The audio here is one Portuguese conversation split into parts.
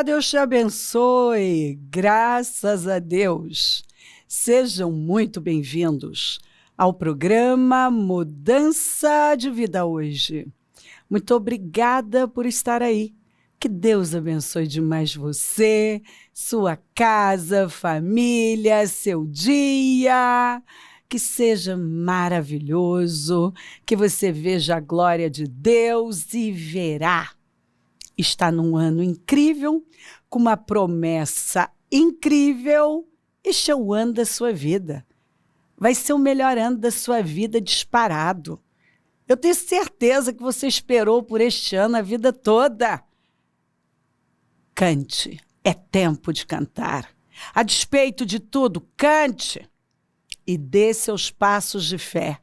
Deus te abençoe. Graças a Deus. Sejam muito bem-vindos ao programa Mudança de Vida Hoje. Muito obrigada por estar aí. Que Deus abençoe demais você, sua casa, família, seu dia. Que seja maravilhoso, que você veja a glória de Deus e verá. Está num ano incrível, com uma promessa incrível. Este é o ano da sua vida. Vai ser o melhor ano da sua vida disparado. Eu tenho certeza que você esperou por este ano a vida toda. Cante. É tempo de cantar. A despeito de tudo, cante. E dê seus passos de fé.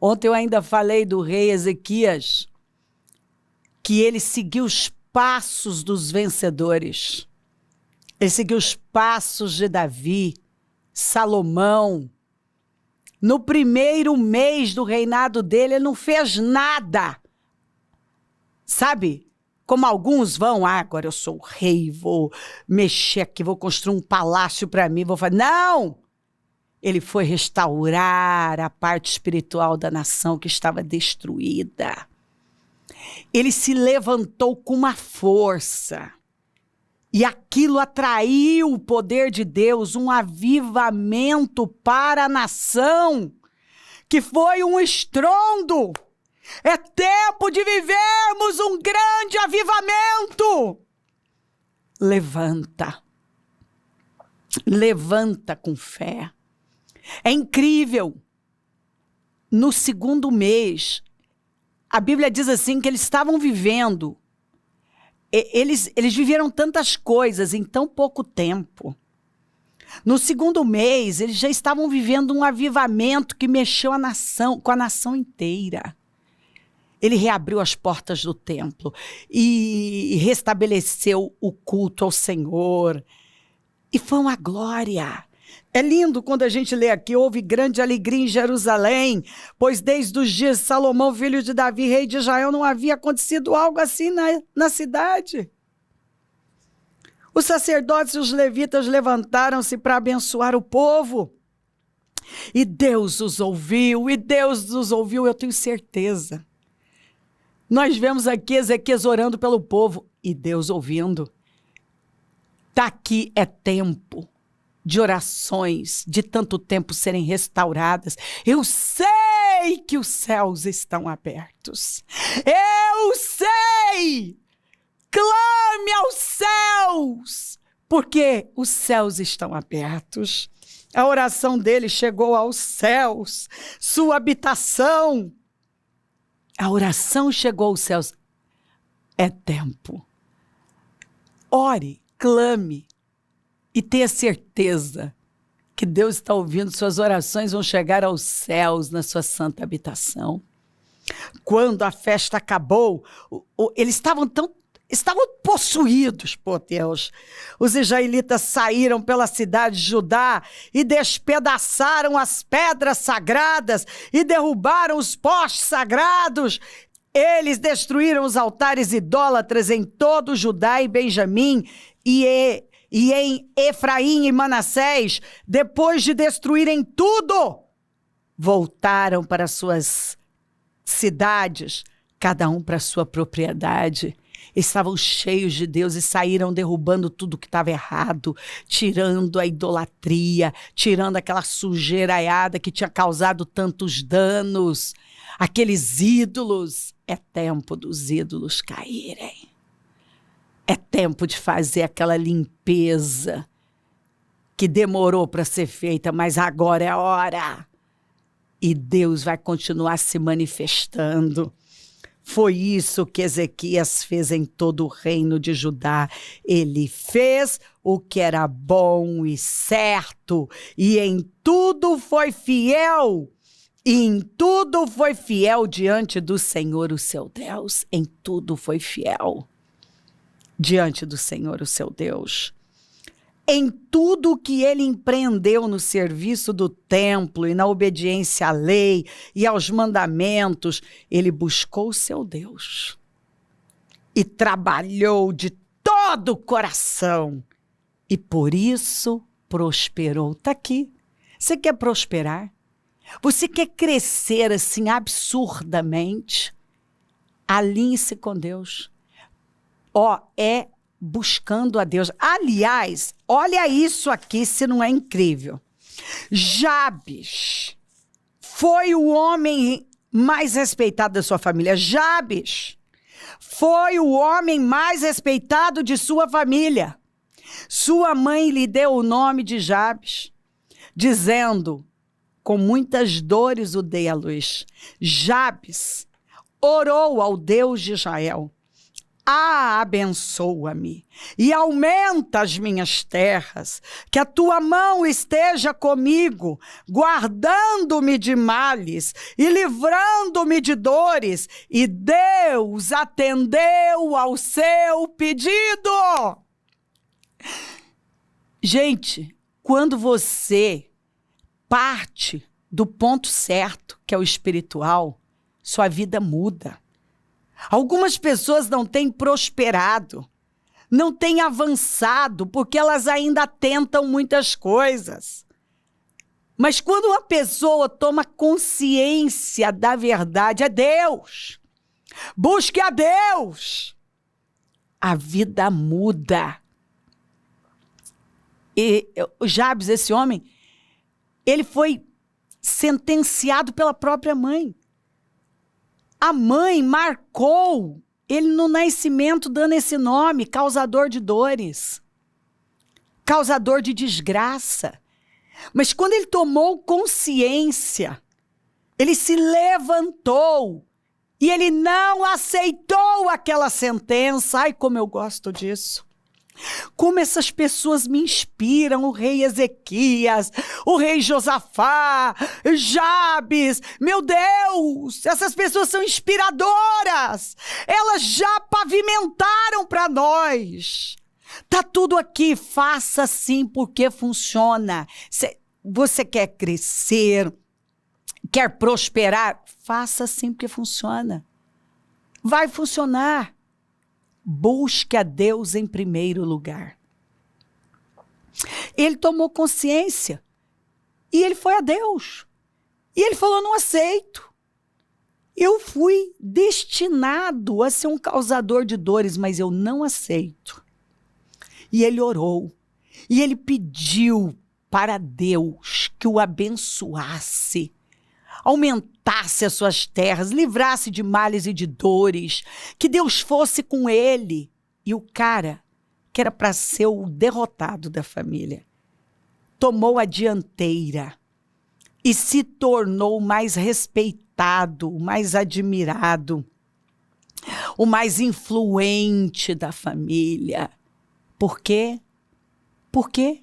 Ontem eu ainda falei do rei Ezequias, que ele seguiu os passos dos vencedores. Ele seguiu os passos de Davi, Salomão. No primeiro mês do reinado dele, ele não fez nada. Sabe? Como alguns vão, agora eu sou o rei, vou mexer aqui, vou construir um palácio para mim, vou fazer... Não! Ele foi restaurar a parte espiritual da nação que estava destruída. Ele se levantou com uma força. E aquilo atraiu o poder de Deus, um avivamento para a nação, que foi um estrondo. É tempo de vivermos um grande avivamento. Levanta. Levanta com fé. É incrível. No segundo mês, a Bíblia diz assim que eles estavam vivendo. Eles viveram tantas coisas em tão pouco tempo. No segundo mês, eles já estavam vivendo um avivamento que mexeu com a nação inteira. Ele reabriu as portas do templo e restabeleceu o culto ao Senhor. E foi uma glória. É lindo quando a gente lê aqui, houve grande alegria em Jerusalém, pois desde os dias de Salomão, filho de Davi, rei de Israel, não havia acontecido algo assim na cidade. Os sacerdotes e os levitas levantaram-se para abençoar o povo. E Deus os ouviu, eu tenho certeza. Nós vemos aqui Ezequias orando pelo povo e Deus ouvindo. Daqui é tempo de orações, de tanto tempo serem restauradas. Eu sei que os céus estão abertos. Eu sei! Clame aos céus, porque os céus estão abertos. A oração dele chegou aos céus, sua habitação. A oração chegou aos céus. É tempo. Ore, clame. E tenha certeza que Deus está ouvindo, suas orações vão chegar aos céus na sua santa habitação. Quando a festa acabou, eles estavam possuídos por Deus. Os israelitas saíram pela cidade de Judá e despedaçaram as pedras sagradas e derrubaram os postes sagrados. Eles destruíram os altares idólatras em todo Judá e Benjamim e em Efraim e Manassés. Depois de destruírem tudo, voltaram para suas cidades, cada um para sua propriedade. Estavam cheios de Deus e saíram derrubando tudo que estava errado, tirando a idolatria, tirando aquela sujeiraiada que tinha causado tantos danos. Aqueles ídolos, é tempo dos ídolos caírem. É tempo de fazer aquela limpeza que demorou para ser feita, mas agora é a hora. E Deus vai continuar se manifestando. Foi isso que Ezequias fez em todo o reino de Judá. Ele fez o que era bom e certo, e em tudo foi fiel. E em tudo foi fiel diante do Senhor, o seu Deus. Em tudo foi fiel diante do Senhor, o seu Deus. Em tudo que ele empreendeu no serviço do templo e na obediência à lei e aos mandamentos, ele buscou o seu Deus e trabalhou de todo o coração. E por isso prosperou. Está aqui. Você quer prosperar? Você quer crescer assim absurdamente? Alinhe-se com Deus. É buscando a Deus. Aliás, olha isso aqui, se não é incrível. Jabes foi o homem mais respeitado da sua família. Jabes foi o homem mais respeitado de sua família. Sua mãe lhe deu o nome de Jabes, dizendo: com muitas dores o dei à luz. Jabes orou ao Deus de Israel: abençoa-me e aumenta as minhas terras, que a tua mão esteja comigo, guardando-me de males e livrando-me de dores. E Deus atendeu ao seu pedido. Gente, quando você parte do ponto certo, que é o espiritual, sua vida muda. Algumas pessoas não têm prosperado, não têm avançado, porque elas ainda tentam muitas coisas. Mas quando uma pessoa toma consciência da verdade, é Deus. Busque a Deus. A vida muda. E o Jabes, esse homem, ele foi sentenciado pela própria mãe. A mãe marcou ele no nascimento, dando esse nome, causador de dores, causador de desgraça. Mas quando ele tomou consciência, ele se levantou e ele não aceitou aquela sentença. Ai, como eu gosto disso. Como essas pessoas me inspiram, o rei Ezequias, o rei Josafá, Jabes, meu Deus, essas pessoas são inspiradoras, elas já pavimentaram para nós. Tá tudo aqui, faça assim porque funciona. Você quer crescer, quer prosperar, faça assim porque funciona. Vai funcionar. Busque a Deus em primeiro lugar. Ele tomou consciência e ele foi a Deus. E ele falou: não aceito. Eu fui destinado a ser um causador de dores, mas eu não aceito. E ele orou. E ele pediu para Deus que o abençoasse, aumentasse as suas terras, livrasse de males e de dores, que Deus fosse com ele. E o cara, que era para ser o derrotado da família, tomou a dianteira e se tornou o mais respeitado, o mais admirado, o mais influente da família. Por quê? Por quê?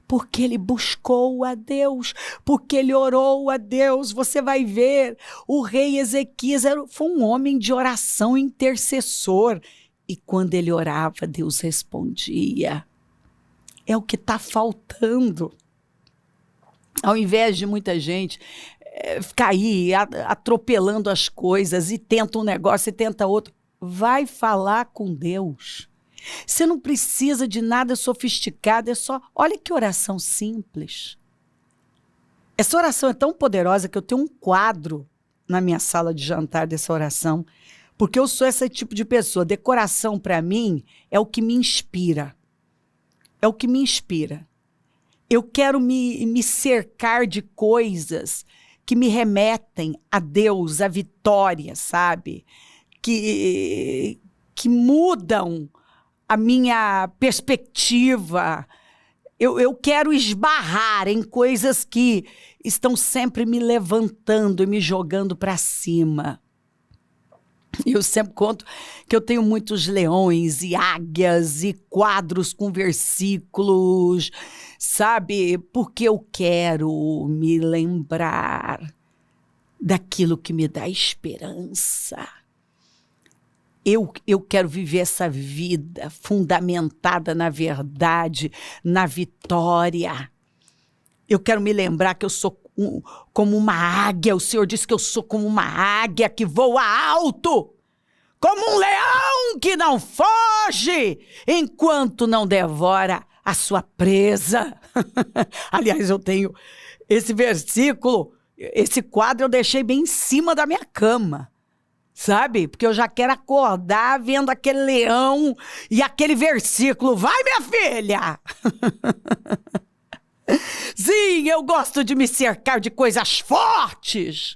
Porque ele buscou a Deus, porque ele orou a Deus. Você vai ver, o rei Ezequias foi um homem de oração, intercessor. E quando ele orava, Deus respondia. É o que está faltando. Ao invés de muita gente ficar aí atropelando as coisas e tenta um negócio e tenta outro, vai falar com Deus. Você não precisa de nada sofisticado, é só... Olha que oração simples. Essa oração é tão poderosa que eu tenho um quadro na minha sala de jantar dessa oração, porque eu sou esse tipo de pessoa. Decoração, para mim, é o que me inspira. É o que me inspira. Eu quero me cercar de coisas que me remetem a Deus, a vitória, sabe? Que mudam a minha perspectiva. Eu quero esbarrar em coisas que estão sempre me levantando e me jogando para cima. Eu sempre conto que eu tenho muitos leões e águias e quadros com versículos, sabe? Porque eu quero me lembrar daquilo que me dá esperança. Eu quero viver essa vida fundamentada na verdade, na vitória. Eu quero me lembrar que eu sou como uma águia. O Senhor disse que eu sou como uma águia que voa alto, como um leão que não foge enquanto não devora a sua presa. Aliás, eu tenho esse versículo, esse quadro eu deixei bem em cima da minha cama, sabe? Porque eu já quero acordar vendo aquele leão e aquele versículo. Vai, minha filha! Sim, eu gosto de me cercar de coisas fortes,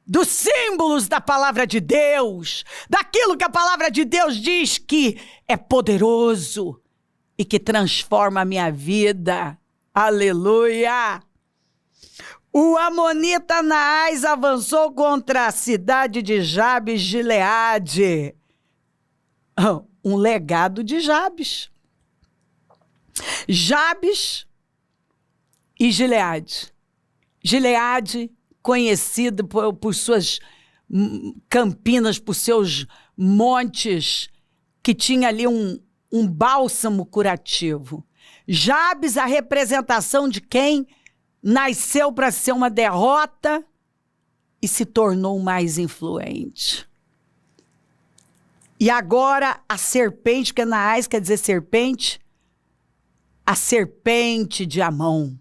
dos símbolos da palavra de Deus, daquilo que a palavra de Deus diz que é poderoso e que transforma a minha vida. Aleluia! O amonita Naás avançou contra a cidade de Jabes de Gileade. Um legado de Jabes. Jabes e Gileade. Gileade, conhecido por suas campinas, por seus montes, que tinha ali um bálsamo curativo. Jabes, a representação de quem nasceu para ser uma derrota e se tornou mais influente. E agora a serpente, que Naás quer dizer serpente, a serpente de Amon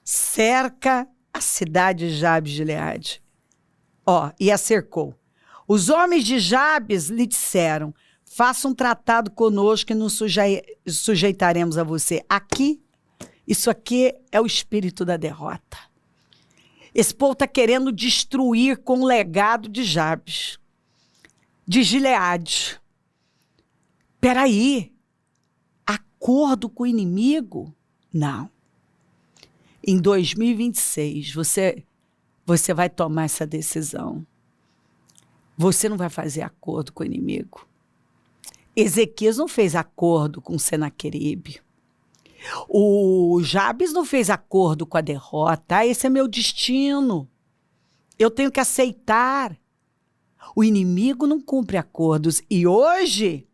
cerca a cidade de Jabes de Gileade. E a cercou. Os homens de Jabes lhe disseram: faça um tratado conosco e nos sujeitaremos a você. Isso aqui é o espírito da derrota. Esse povo está querendo destruir com o legado de Jabes, de Gileade. Peraí, acordo com o inimigo? Não. Em 2026, você vai tomar essa decisão. Você não vai fazer acordo com o inimigo. Ezequias não fez acordo com Senaqueribe. O Jabes não fez acordo com a derrota. Esse é meu destino. Eu tenho que aceitar. O inimigo não cumpre acordos. E hoje,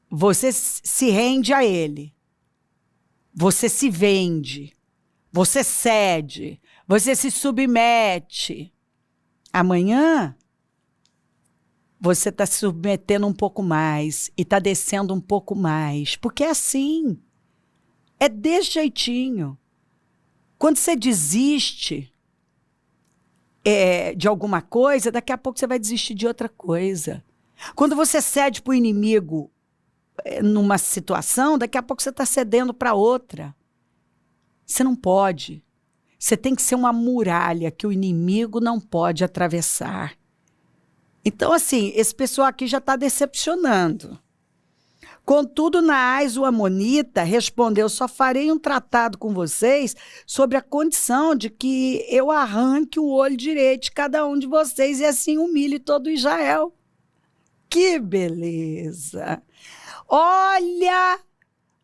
você se rende a ele. Você se vende. Você cede. Você se submete. Amanhã, você está se submetendo um pouco mais e está descendo um pouco mais. Porque é assim. É desse jeitinho. Quando você desiste de alguma coisa, daqui a pouco você vai desistir de outra coisa. Quando você cede para o inimigo numa situação, daqui a pouco você está cedendo para outra. Você não pode. Você tem que ser uma muralha que o inimigo não pode atravessar. Então, assim, esse pessoal aqui já está decepcionando. Contudo, Naás, o amonita, respondeu: só farei um tratado com vocês sobre a condição de que eu arranque o olho direito de cada um de vocês e assim humilhe todo Israel. Que beleza! Olha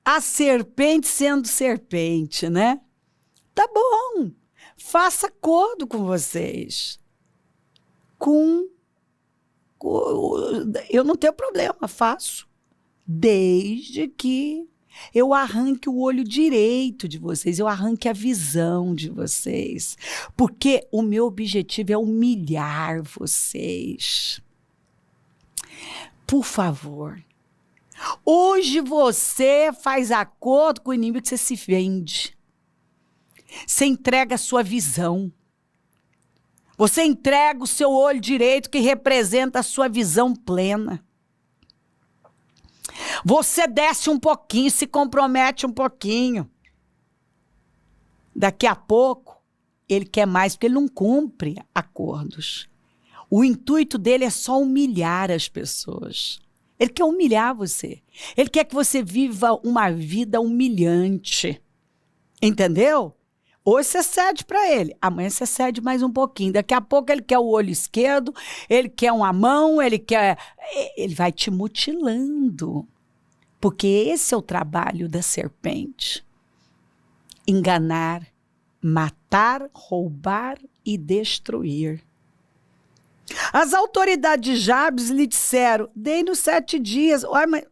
a serpente sendo serpente, né? Tá bom, faça acordo com vocês. Eu não tenho problema, faço. Desde que eu arranque o olho direito de vocês, eu arranque a visão de vocês. Porque o meu objetivo é humilhar vocês. Por favor. Hoje você faz acordo com o inimigo, que você se vende. Você entrega a sua visão. Você entrega o seu olho direito, que representa a sua visão plena. Você desce um pouquinho, se compromete um pouquinho. Daqui a pouco, ele quer mais, porque ele não cumpre acordos. O intuito dele é só humilhar as pessoas. Ele quer humilhar você. Ele quer que você viva uma vida humilhante. Entendeu? Hoje você cede para ele, amanhã você cede mais um pouquinho. Daqui a pouco ele quer o olho esquerdo, ele quer uma mão, ele vai te mutilando. Porque esse é o trabalho da serpente. Enganar, matar, roubar e destruir. As autoridades de Jabes lhe disseram: dei-nos 7 dias. Uai, mas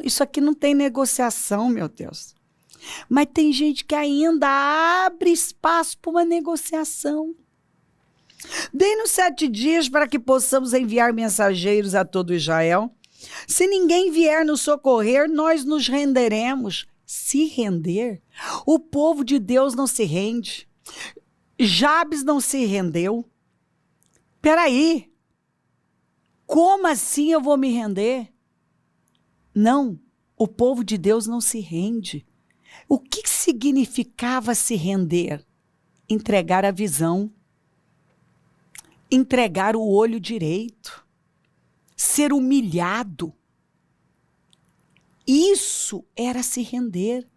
isso aqui não tem negociação, meu Deus. Mas tem gente que ainda abre espaço para uma negociação. Dê-nos 7 dias para que possamos enviar mensageiros a todo Israel. Se ninguém vier nos socorrer, nós nos renderemos. Se render? O povo de Deus não se rende. Jabes não se rendeu. Peraí, como assim eu vou me render? Não, o povo de Deus não se rende. O que significava se render? Entregar a visão, entregar o olho direito, ser humilhado. Isso era se render.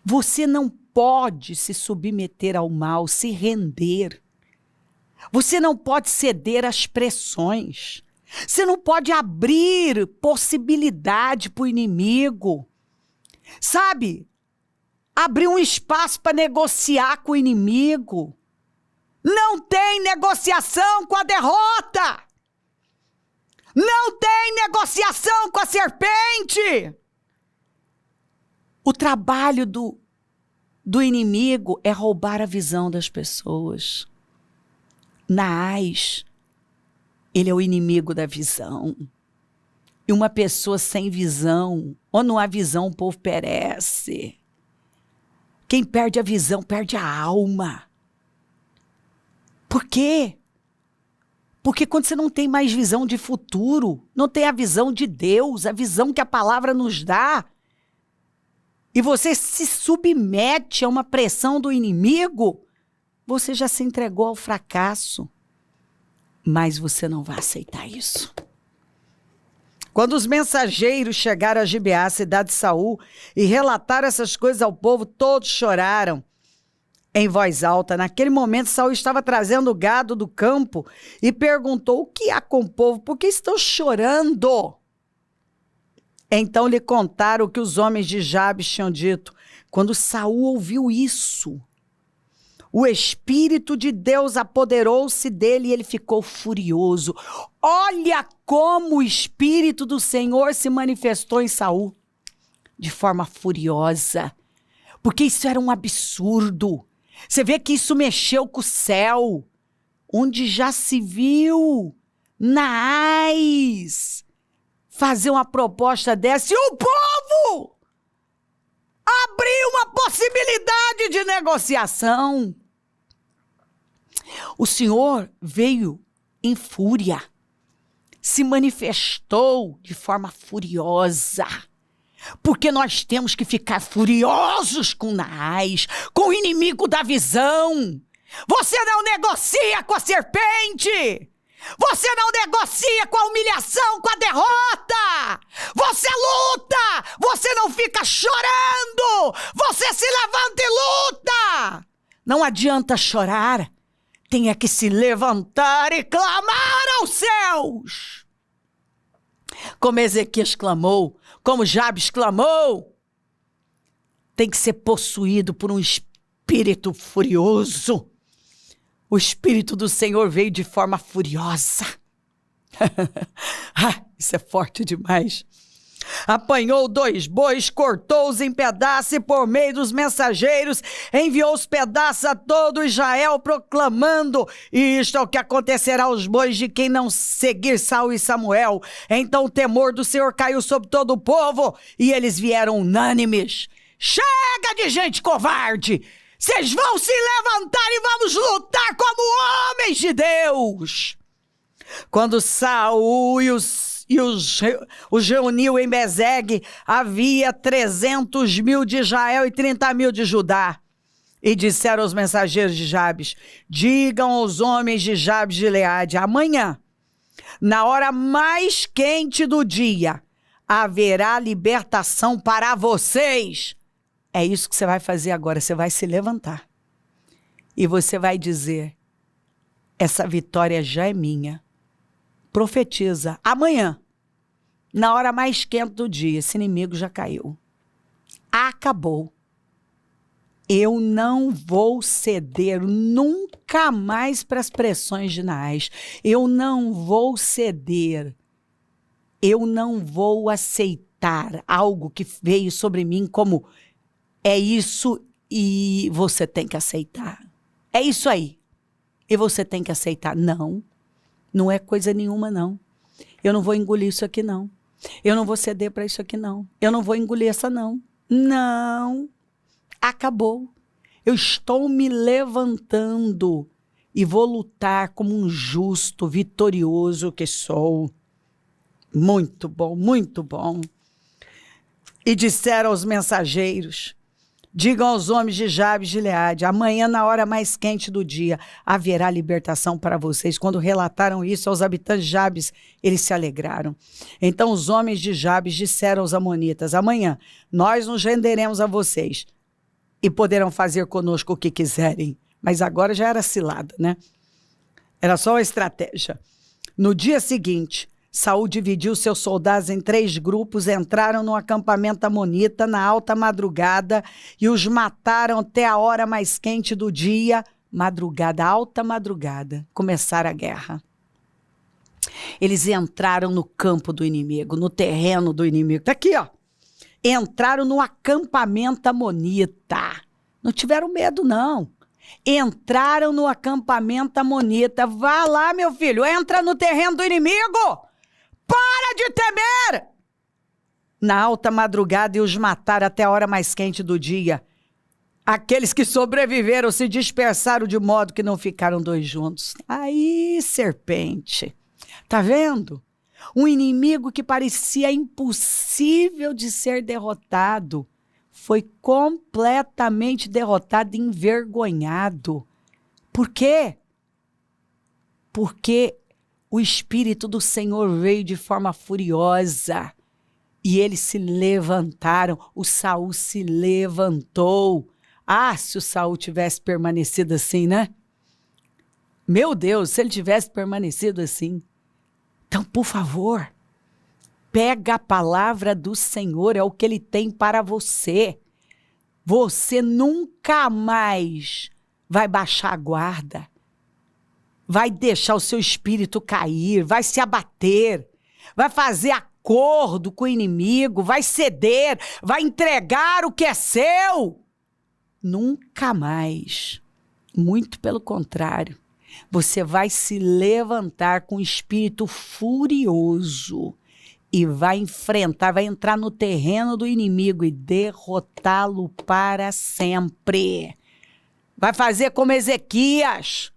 Você não pode se submeter ao mal, se render. Você não pode ceder às pressões. Você não pode abrir possibilidade para o inimigo. Sabe? Abrir um espaço para negociar com o inimigo. Não tem negociação com a derrota. Não tem negociação com a serpente. O trabalho do inimigo é roubar a visão das pessoas. Naás, ele é o inimigo da visão. E uma pessoa sem visão, ou não há visão, o povo perece. Quem perde a visão, perde a alma. Por quê? Porque quando você não tem mais visão de futuro, não tem a visão de Deus, a visão que a palavra nos dá, e você se submete a uma pressão do inimigo, você já se entregou ao fracasso. Mas você não vai aceitar isso. Quando os mensageiros chegaram a Gibeá, cidade de Saul, e relataram essas coisas ao povo, todos choraram em voz alta. Naquele momento, Saul estava trazendo o gado do campo e perguntou: o que há com o povo? Por que estão chorando? Então lhe contaram o que os homens de Jabes tinham dito. Quando Saul ouviu isso, o Espírito de Deus apoderou-se dele e ele ficou furioso. Olha como o Espírito do Senhor se manifestou em Saul de forma furiosa, porque isso era um absurdo. Você vê que isso mexeu com o céu, onde já se viu Naás fazer uma proposta dessa e o povo abriu uma possibilidade de negociação. O Senhor veio em fúria, se manifestou de forma furiosa, porque nós temos que ficar furiosos com Naás, com o inimigo da visão. Você não negocia com a serpente. Você não negocia com a humilhação, com a derrota. Você luta. Você não fica chorando. Você se levanta e luta. Não adianta chorar. Tem que se levantar e clamar aos céus. Como Ezequias clamou, como Jabes clamou. Tem que ser possuído por um espírito furioso. O Espírito do Senhor veio de forma furiosa. Isso é forte demais. Apanhou 2 bois, cortou-os em pedaços e por meio dos mensageiros enviou os pedaços a todo Israel, proclamando: isto é o que acontecerá aos bois de quem não seguir Saul e Samuel. Então o temor do Senhor caiu sobre todo o povo e eles vieram unânimes. Chega de gente covarde! Vocês vão se levantar e vamos lutar como homens de Deus. Quando Saul os reuniu em Bezegue, havia 300.000 de Israel e 30.000 de Judá. E disseram aos mensageiros de Jabes: digam aos homens de Jabes de Gileade: amanhã, na hora mais quente do dia, haverá libertação para vocês. É isso que você vai fazer agora. Você vai se levantar e você vai dizer: essa vitória já é minha. Profetiza: amanhã, na hora mais quente do dia, esse inimigo já caiu. Acabou. Eu não vou ceder nunca mais para as pressões de Naás. Eu não vou ceder. Eu não vou aceitar algo que veio sobre mim como: é isso e você tem que aceitar. É isso aí. E você tem que aceitar. Não, não é coisa nenhuma, não. Eu não vou engolir isso aqui, não. Eu não vou ceder para isso aqui, não. Eu não vou engolir essa, não. Não. Acabou. Eu estou me levantando e vou lutar como um justo, vitorioso que sou. Muito bom, muito bom. E disseram aos mensageiros: digam aos homens de Jabes de Gileade, amanhã, na hora mais quente do dia, haverá libertação para vocês. Quando relataram isso aos habitantes de Jabes, eles se alegraram. Então os homens de Jabes disseram aos amonitas: amanhã nós nos renderemos a vocês e poderão fazer conosco o que quiserem. Mas agora já era cilada, né? Era só uma estratégia. No dia seguinte, Saul dividiu seus soldados em 3 grupos, entraram no acampamento amonita na alta madrugada e os mataram até a hora mais quente do dia. Madrugada, alta madrugada, começaram a guerra. Eles entraram no campo do inimigo, no terreno do inimigo. Tá aqui, ó. Entraram no acampamento amonita. Não tiveram medo, não. Entraram no acampamento amonita. Vá lá, meu filho, entra no terreno do inimigo. Para de temer! Na alta madrugada, e os mataram até a hora mais quente do dia. Aqueles que sobreviveram se dispersaram de modo que não ficaram 2 juntos. Aí, serpente, tá vendo? Um inimigo que parecia impossível de ser derrotado foi completamente derrotado e envergonhado. Por quê? Porque o Espírito do Senhor veio de forma furiosa e eles se levantaram. O Saul se levantou. Ah, se o Saul tivesse permanecido assim, né? Meu Deus, se ele tivesse permanecido assim. Então, por favor, pega a palavra do Senhor, é o que Ele tem para você. Você nunca mais vai baixar a guarda, vai deixar o seu espírito cair, vai se abater, vai fazer acordo com o inimigo, vai ceder, vai entregar o que é seu. Nunca mais. Muito pelo contrário. Você vai se levantar com um espírito furioso e vai enfrentar, vai entrar no terreno do inimigo e derrotá-lo para sempre. Vai fazer como Ezequias.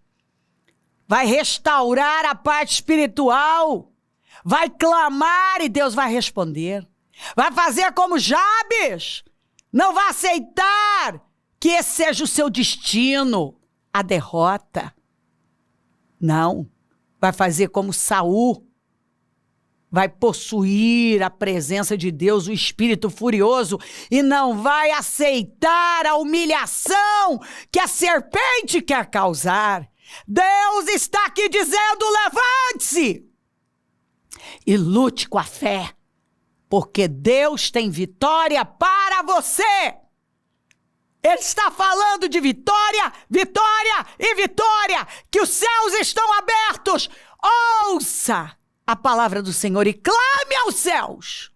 Vai restaurar a parte espiritual. Vai clamar e Deus vai responder. Vai fazer como Jabes. Não vai aceitar que esse seja o seu destino, a derrota. Não, vai fazer como Saul, vai possuir a presença de Deus, o espírito furioso, e não vai aceitar a humilhação que a serpente quer causar. Deus está aqui dizendo: levante-se e lute com a fé, porque Deus tem vitória para você. Ele está falando de vitória, vitória e vitória, que os céus estão abertos. Ouça a palavra do Senhor e clame aos céus,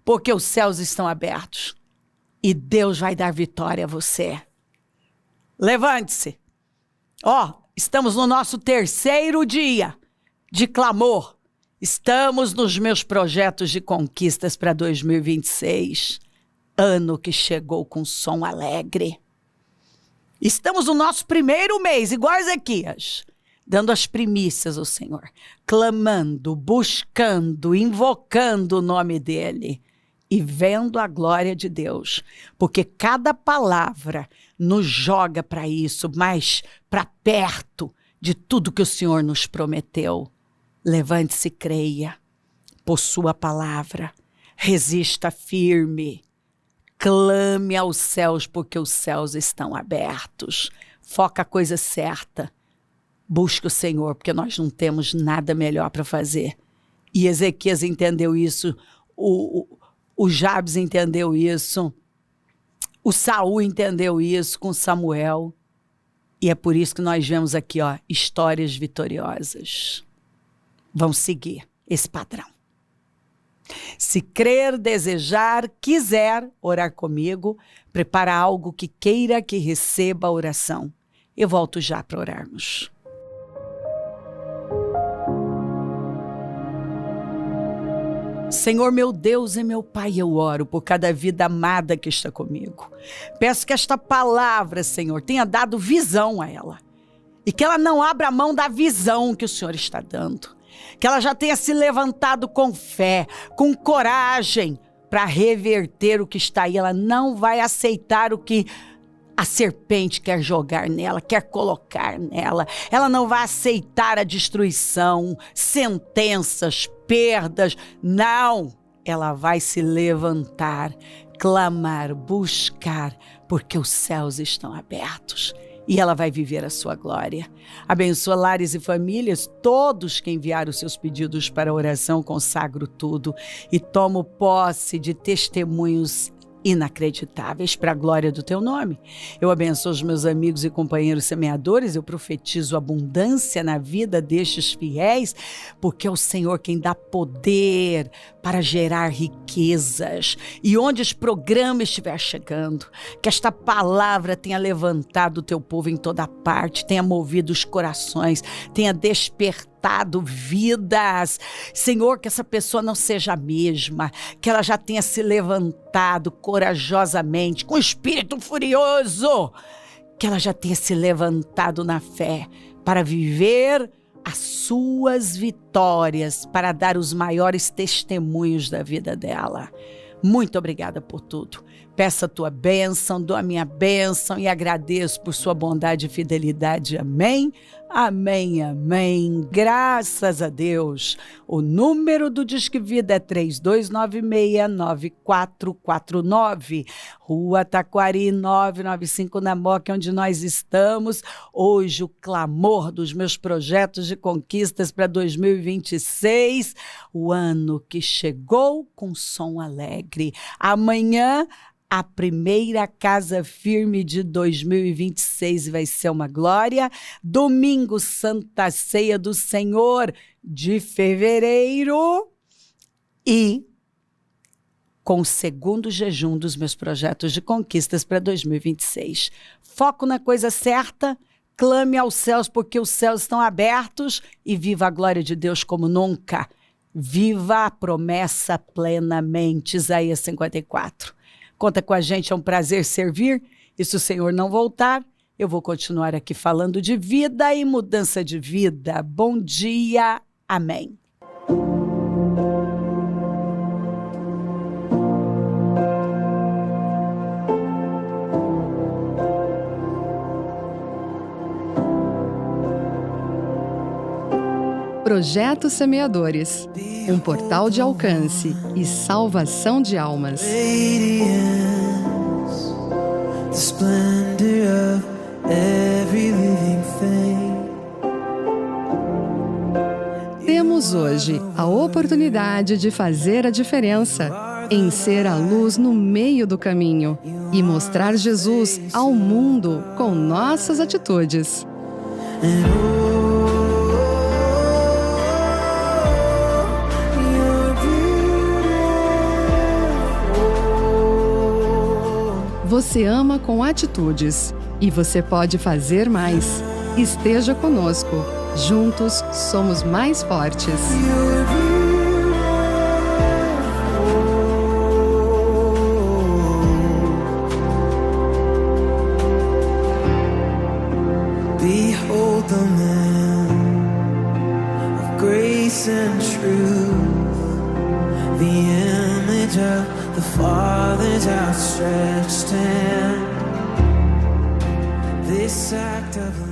porque os céus estão abertos e Deus vai dar vitória a você. Levante-se. Estamos no nosso 3º dia de clamor. Estamos nos meus projetos de conquistas para 2026. Ano que chegou com som alegre. Estamos no nosso 1º mês, igual a Ezequias, dando as primícias ao Senhor, clamando, buscando, invocando o nome dEle e vendo a glória de Deus, porque cada palavra nos joga para isso, mais para perto de tudo que o Senhor nos prometeu. Levante-se e creia, possua a palavra, resista firme. Clame aos céus, porque os céus estão abertos. Foca a coisa certa. Busque o Senhor, porque nós não temos nada melhor para fazer. E Ezequias entendeu isso, o Jabes entendeu isso, o Saul entendeu isso com Samuel. E é por isso que nós vemos aqui, histórias vitoriosas. Vamos seguir esse padrão. Se crer, desejar, quiser orar comigo, prepara algo que queira que receba a oração. Eu volto já para orarmos. Senhor, meu Deus e meu Pai, eu oro por cada vida amada que está comigo. Peço que esta palavra, Senhor, tenha dado visão a ela. E que ela não abra mão da visão que o Senhor está dando. Que ela já tenha se levantado com fé, com coragem, para reverter o que está aí. Ela não vai aceitar o que a serpente quer jogar nela, quer colocar nela. Ela não vai aceitar a destruição, sentenças, perdas. Não, ela vai se levantar, clamar, buscar, porque os céus estão abertos. E ela vai viver a sua glória. Abençoa lares e famílias, todos que enviaram seus pedidos para a oração, consagro tudo e tomo posse de testemunhos inacreditáveis para a glória do teu nome. Eu abençoo os meus amigos e companheiros semeadores, eu profetizo abundância na vida destes fiéis, porque é o Senhor quem dá poder para gerar riquezas. E onde os programas estiver chegando, que esta palavra tenha levantado o teu povo em toda parte, tenha movido os corações, tenha despertado vidas. Senhor, que essa pessoa não seja a mesma, que ela já tenha se levantado corajosamente, com espírito furioso, que ela já tenha se levantado na fé para viver as suas vitórias, para dar os maiores testemunhos da vida dela. Muito obrigada por tudo. Peço a tua bênção, dou a minha bênção e agradeço por sua bondade e fidelidade. Amém, amém, amém. Graças a Deus. O número do Disque Vida é 3296-9449. Rua Taquari 995, na Moca, onde nós estamos. Hoje o clamor dos meus projetos de conquistas para 2026. O ano que chegou com som alegre. Amanhã, a primeira casa firme de 2026 vai ser uma glória. Domingo, Santa Ceia do Senhor de fevereiro. E com o segundo jejum dos meus projetos de conquistas para 2026. Foco na coisa certa, clame aos céus porque os céus estão abertos e viva a glória de Deus como nunca. Viva a promessa plenamente. Isaías 54. Conta com a gente, é um prazer servir. E se o Senhor não voltar, eu vou continuar aqui falando de vida e mudança de vida. Bom dia. Amém. Projeto Semeadores, um portal de alcance e salvação de almas. Temos hoje a oportunidade de fazer a diferença, em ser a luz no meio do caminho e mostrar Jesus ao mundo com nossas atitudes. Você ama com atitudes e você pode fazer mais. Esteja conosco. Juntos somos mais fortes. Behold the man of grace and truth, the image of the Father's outstretched hand. This act of